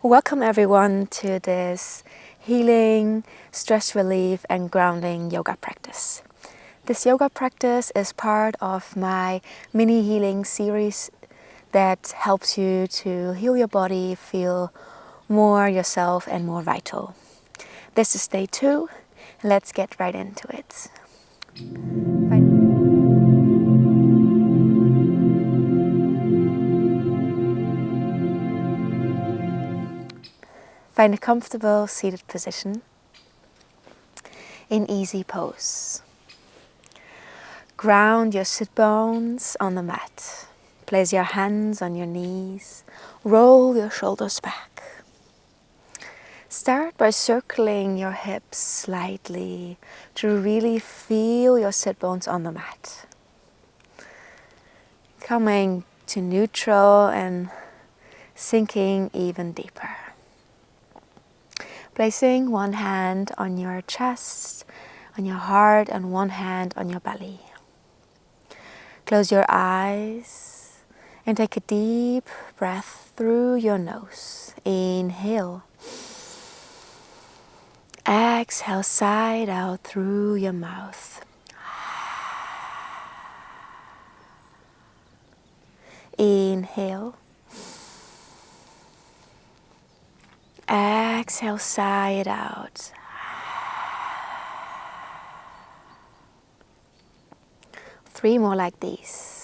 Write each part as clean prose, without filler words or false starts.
Welcome everyone to this healing, stress relief and grounding yoga practice. This yoga practice is part of my mini healing series that helps you to heal your body, feel more yourself and more vital. This is day 2. Let's get right into it. Find a comfortable seated position in easy pose. Ground your sit bones on the mat. Place your hands on your knees. Roll your shoulders back. Start by circling your hips slightly to really feel your sit bones on the mat. Coming to neutral and sinking even deeper. Placing one hand on your chest, on your heart, and one hand on your belly. Close your eyes and take a deep breath through your nose. Inhale. Exhale, side out through your mouth. Inhale. Exhale, side out. Three more like these.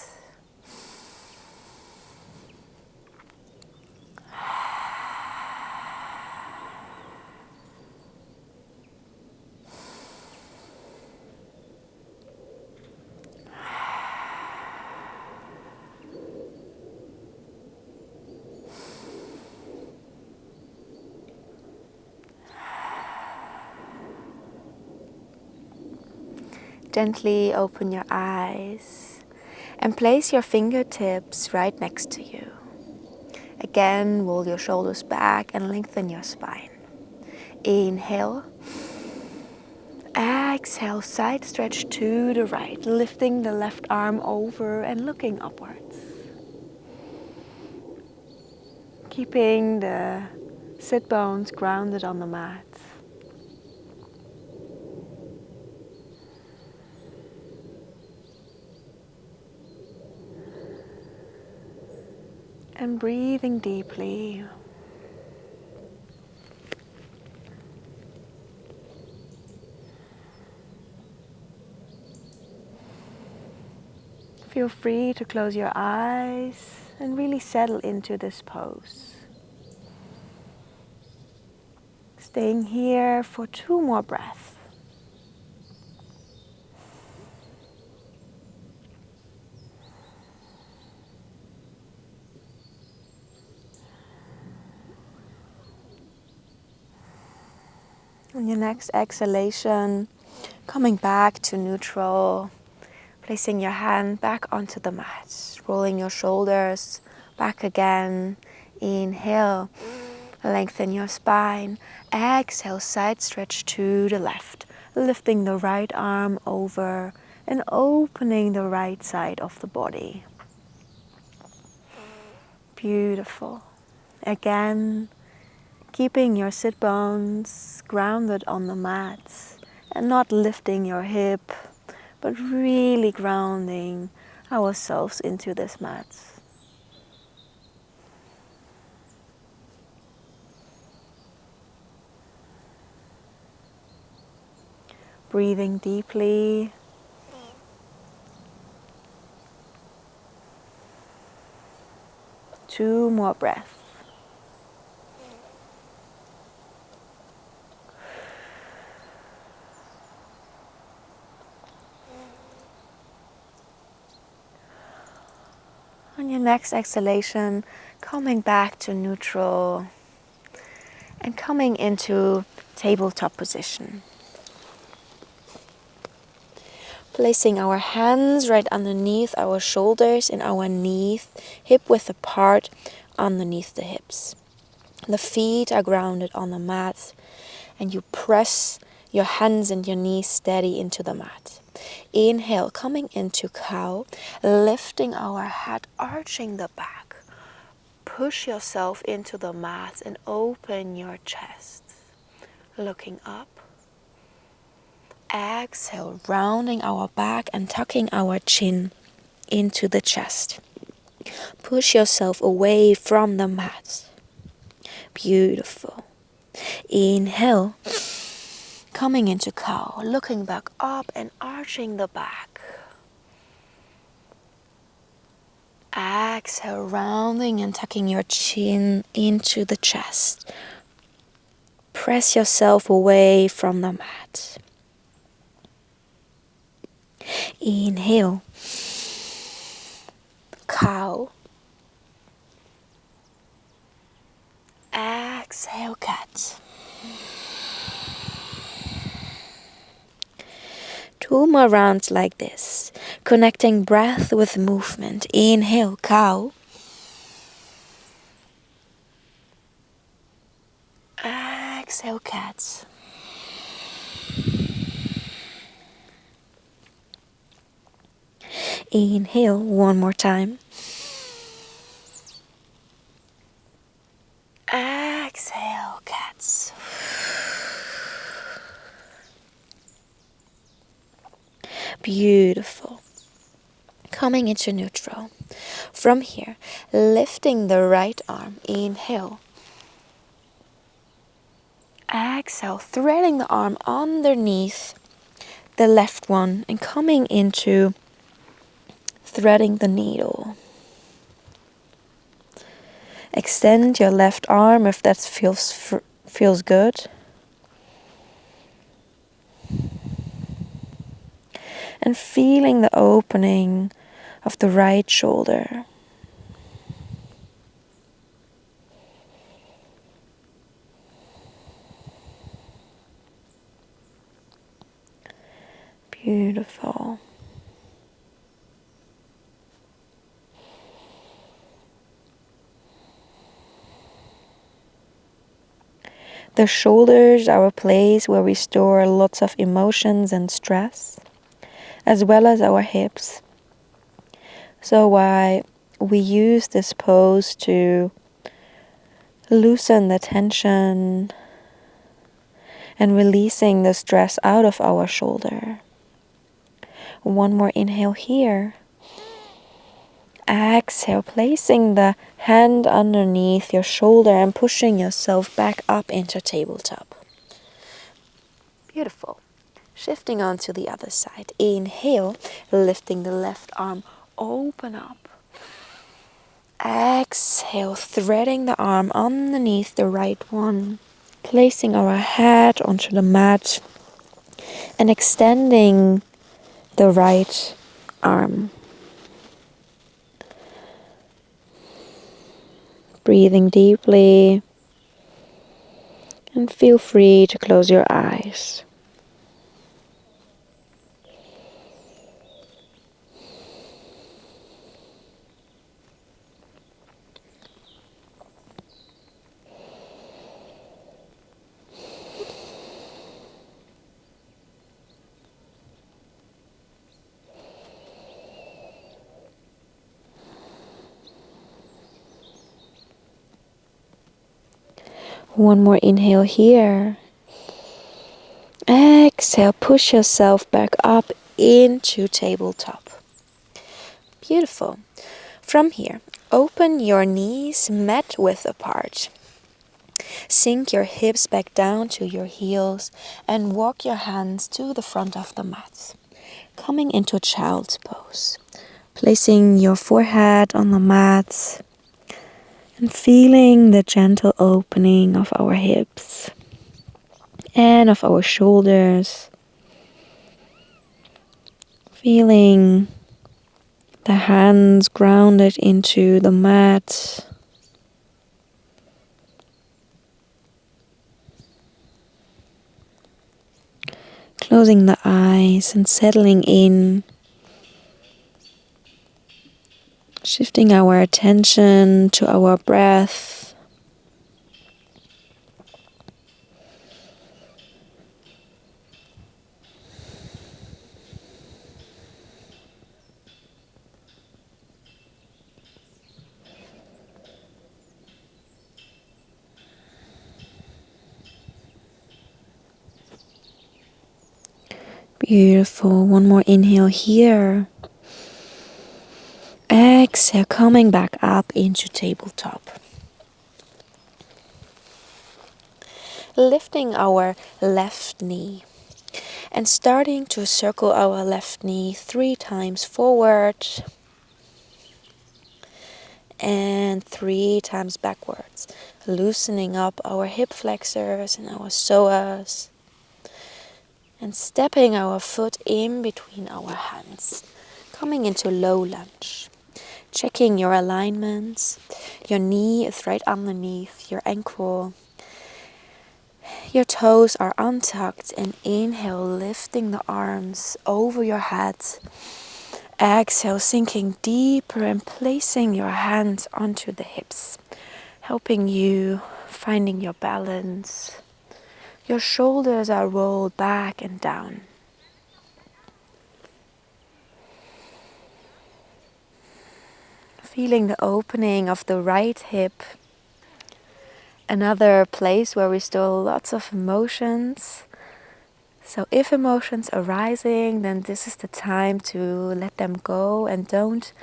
Gently open your eyes and place your fingertips right next to you. Again, roll your shoulders back and lengthen your spine. Inhale. Exhale, side stretch to the right, lifting the left arm over and looking upwards. Keeping the sit bones grounded on the mat. And breathing deeply. Feel free to close your eyes and really settle into this pose. Staying here for 2 more breaths. On your next exhalation, coming back to neutral, placing your hand back onto the mat, rolling your shoulders back again. Inhale, lengthen your spine. Exhale, side stretch to the left, lifting the right arm over and opening the right side of the body. Beautiful. Again, keeping your sit bones grounded on the mat and not lifting your hip, but really grounding ourselves into this mat. Breathing deeply. Two more breaths. On your next exhalation, coming back to neutral and coming into tabletop position. Placing our hands right underneath our shoulders and our knees, hip width apart underneath the hips. The feet are grounded on the mat and you press your hands and your knees steady into the mat. Inhale, coming into cow, lifting our head, arching the back, push yourself into the mat and open your chest. Looking up. Exhale, rounding our back and tucking our chin into the chest. Push yourself away from the mat. Beautiful. Inhale. Coming into cow, looking back up and arching the back. Exhale, rounding and tucking your chin into the chest. Press yourself away from the mat. Inhale. Cow. Exhale, cat. 2 more rounds like this, connecting breath with movement. Inhale, cow. Exhale, cat. Inhale, one more time. Exhale, cats. Beautiful. Coming into neutral. From here, lifting the right arm. Inhale. Exhale, threading the arm underneath the left one and coming into threading the needle. Extend your left arm if that feels good. And feeling the opening of the right shoulder. Beautiful. The shoulders are a place where we store lots of emotions and stress, as well as our hips. So why we use this pose to loosen the tension and releasing the stress out of our shoulder. One more inhale here. Exhale, placing the hand underneath your shoulder and pushing yourself back up into tabletop. Beautiful. Shifting on to the other side. Inhale, lifting the left arm, open up. Exhale, threading the arm underneath the right one. Placing our head onto the mat and extending the right arm. Breathing deeply, and feel free to close your eyes. One more inhale here. Exhale, push yourself back up into tabletop. Beautiful. From here, open your knees mat width apart. Sink your hips back down to your heels and walk your hands to the front of the mat. Coming into child's pose. Placing your forehead on the mat and feeling the gentle opening of our hips and of our shoulders. Feeling the hands grounded into the mat. Closing the eyes and settling in. Shifting our attention to our breath. Beautiful. One more inhale here. Exhale, coming back up into tabletop. Lifting our left knee and starting to circle our left knee 3 times forward and 3 times backwards, loosening up our hip flexors and our psoas and stepping our foot in between our hands, coming into low lunge. Checking your alignments. Your knee is right underneath your ankle. Your toes are untucked, and inhale, lifting the arms over your head. Exhale, sinking deeper and placing your hands onto the hips, helping you finding your balance. Your shoulders are rolled back and down. Feeling the opening of the right hip. Another place where we store lots of emotions. So if emotions are rising, then this is the time to let them go and don't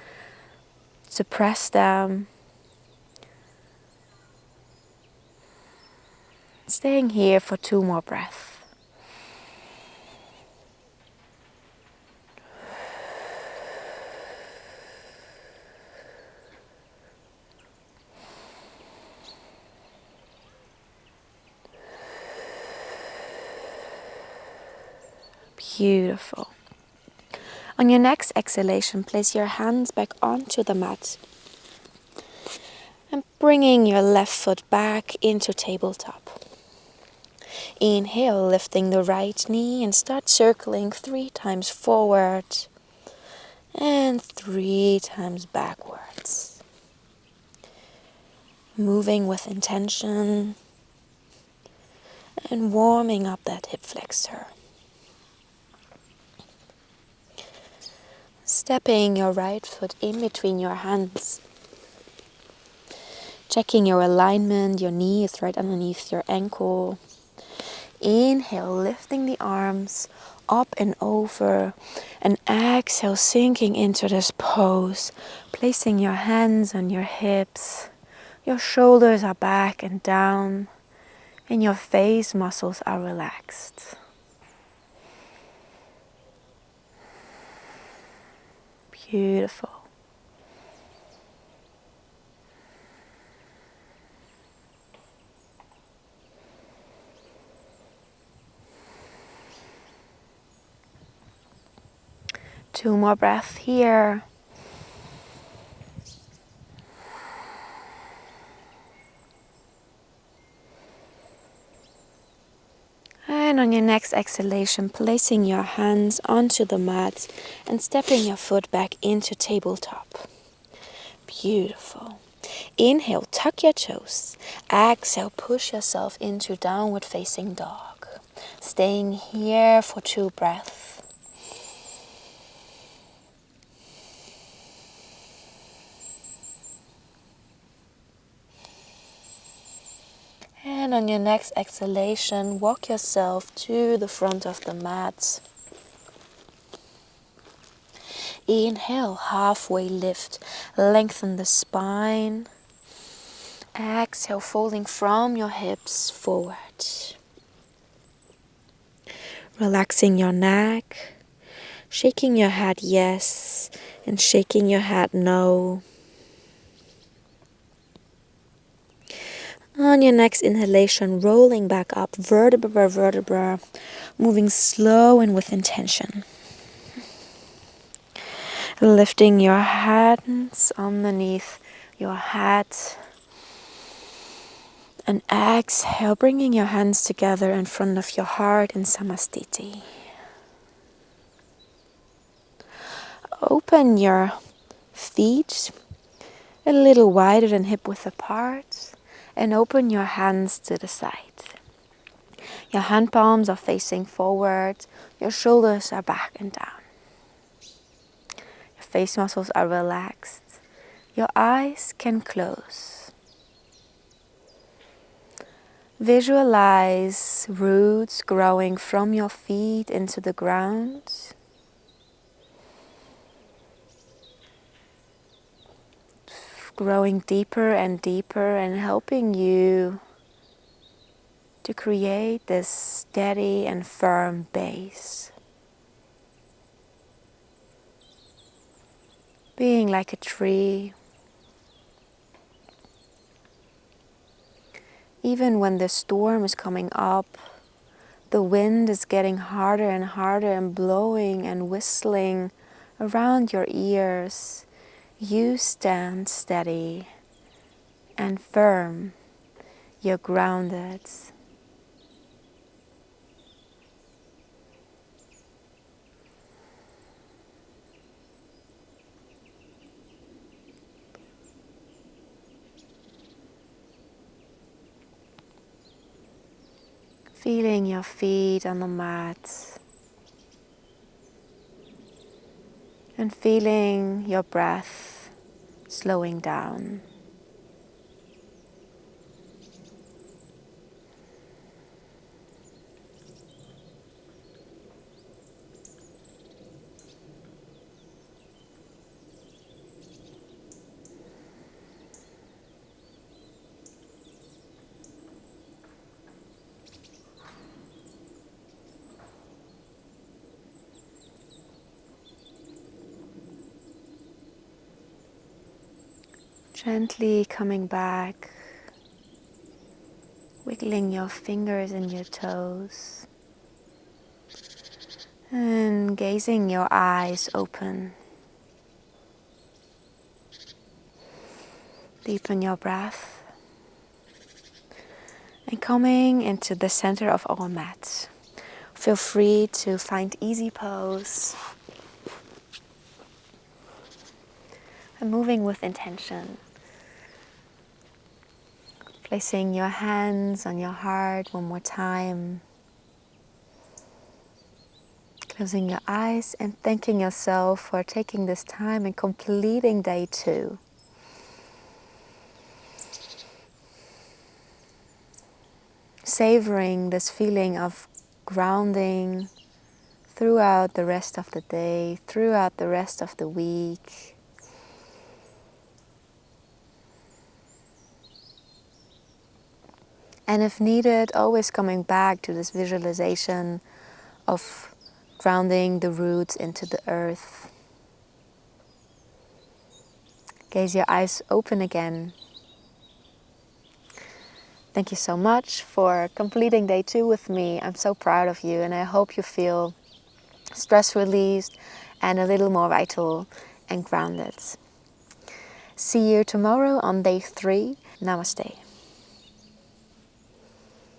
suppress them. Staying here for 2 more breaths. Beautiful. On your next exhalation, place your hands back onto the mat and bringing your left foot back into tabletop. Inhale, lifting the right knee and start circling 3 times forward and 3 times backwards. Moving with intention and warming up that hip flexor. Stepping your right foot in between your hands. Checking your alignment, your knee is right underneath your ankle. Inhale, lifting the arms up and over. And exhale, sinking into this pose. Placing your hands on your hips. Your shoulders are back and down. And your face muscles are relaxed. Beautiful. Two more breaths here. And on your next exhalation, placing your hands onto the mat and stepping your foot back into tabletop. Beautiful. Inhale, tuck your toes. Exhale, push yourself into downward facing dog. Staying here for 2 breaths. And on your next exhalation, walk yourself to the front of the mat. Inhale, halfway lift, lengthen the spine. Exhale, folding from your hips forward. Relaxing your neck, shaking your head yes, and shaking your head no. On your next inhalation, rolling back up, vertebra by vertebra, moving slow and with intention. Lifting your hands underneath your head. And exhale, bringing your hands together in front of your heart in Samastiti. Open your feet a little wider than hip width apart and open your hands to the side. Your hand palms are facing forward, your shoulders are back and down. Your face muscles are relaxed, your eyes can close. Visualize roots growing from your feet into the ground. Growing deeper and deeper and helping you to create this steady and firm base. Being like a tree. Even when the storm is coming up, the wind is getting harder and harder and blowing and whistling around your ears, you stand steady and firm. You're grounded. Feeling your feet on the mat and feeling your breath slowing down. Gently coming back, wiggling your fingers and your toes, and gazing your eyes open. Deepen your breath, and coming into the center of our mat. Feel free to find easy pose, and moving with intention. Placing your hands on your heart one more time. Closing your eyes and thanking yourself for taking this time and completing day 2. Savoring this feeling of grounding throughout the rest of the day, throughout the rest of the week. And if needed, always coming back to this visualization of grounding the roots into the earth. Gaze your eyes open again. Thank you so much for completing day 2 with me. I'm so proud of you, and I hope you feel stress released and a little more vital and grounded. See you tomorrow on day 3. Namaste.